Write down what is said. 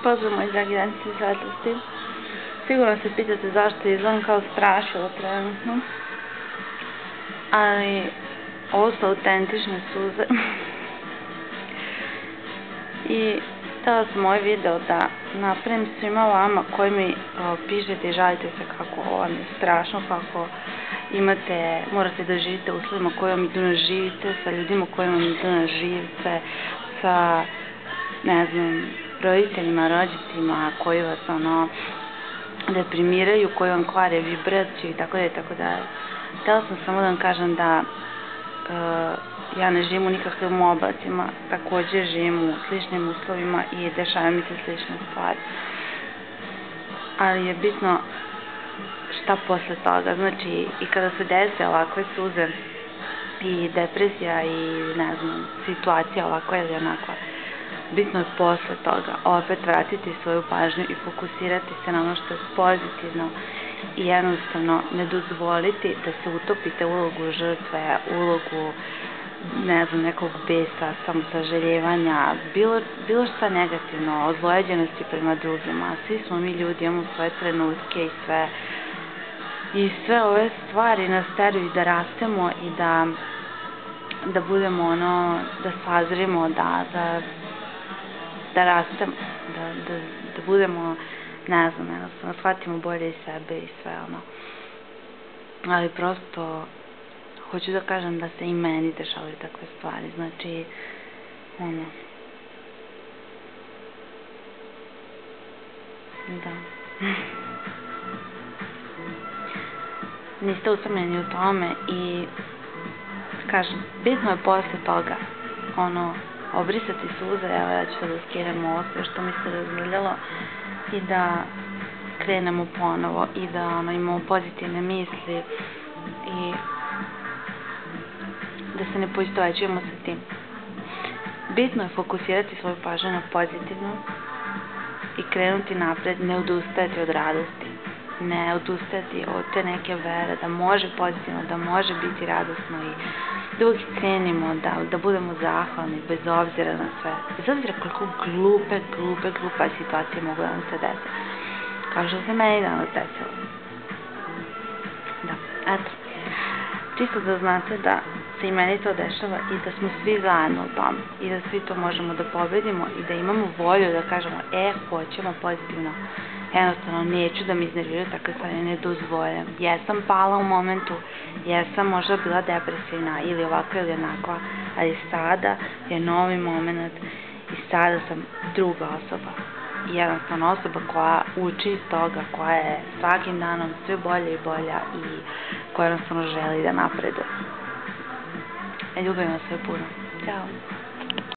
Pozdrav moji dragi danice i svetlosti. Sigurno se pitate zašto izgledam kao strašilo trenutno. Ali ovo su autentične suze. I htjela sam ovaj video da napravim svima vama koji mi pišete i žalite se kako vam je strašno, kako morate da živite u uslovima koji vam idu na živce, sa ljudima koji vam idu na živce, sa, ne znam, roditeljima, rođacima koji vas deprimiraju, koji vam kvare vibraciju i tako da i tako da. Htjela sam samo da vam kažem da ja ne živim u nikakvim oblacima, također živim u sličnim uslovima i dešavaju mi se slične stvari. Ali je bitno šta posle toga, znači i kada se dese ovakve suze i depresija i ne znam, situacija ovakva ili onakva, bitno je posle toga opet vratiti svoju pažnju i fokusirati se na ono što je pozitivno i jednostavno ne dozvoliti da se utopite u ulogu žrtve, ulogu, ne znam, nekog besa, samosaželjevanja, bilo šta negativno, ozlojeđenosti prema drugima. Svi smo mi ljudi, imamo svoje trenutke i sve ove stvari nas teraju da rastemo i da budemo da sazrimo, da rastemo, da budemo, ne znam, jednostavno, shvatimo bolje i sebe i sve ali prosto hoću da kažem da se i meni dešavaju takve stvari, znači da niste usamljeni u tome i kažem, bitno je posle toga obrisati suze, evo ja ću da skinem ovo sve što mi se razmrljalo i da krenemo ponovo i da imamo pozitivne misli i da se ne poistovećujemo sa tim. Bitno je fokusirati svoju pažnju na pozitivno i krenuti napred, ne odustajati od radosti, ne odustajati od te neke vere da može pozitivno, da može biti radosno i da uvijek cenimo, da budemo zahvalni bez obzira na sve. Bez obzira koliko glupe situacije mogu da nam se desi. Kao što se meni danas desilo. Da, eto. Čisto da znate da se i meni to dešava i da smo svi zajedno u tom i da svi to možemo da pobedimo i da imamo volju da kažemo hoćemo pozitivno. Jednostavno, neću da mi iznerviraju takve stvari, ne dozvoljam. Jesam pala u momentu, jesam možda bila depresivna ili ovakva ili onakva, ali sada je novi moment i sada sam druga osoba. Jednostavno osoba koja uči iz toga, koja je svakim danom sve bolja i bolja i koja jednostavno želi da napreduje. Ljubim vas sve puno. Ćao.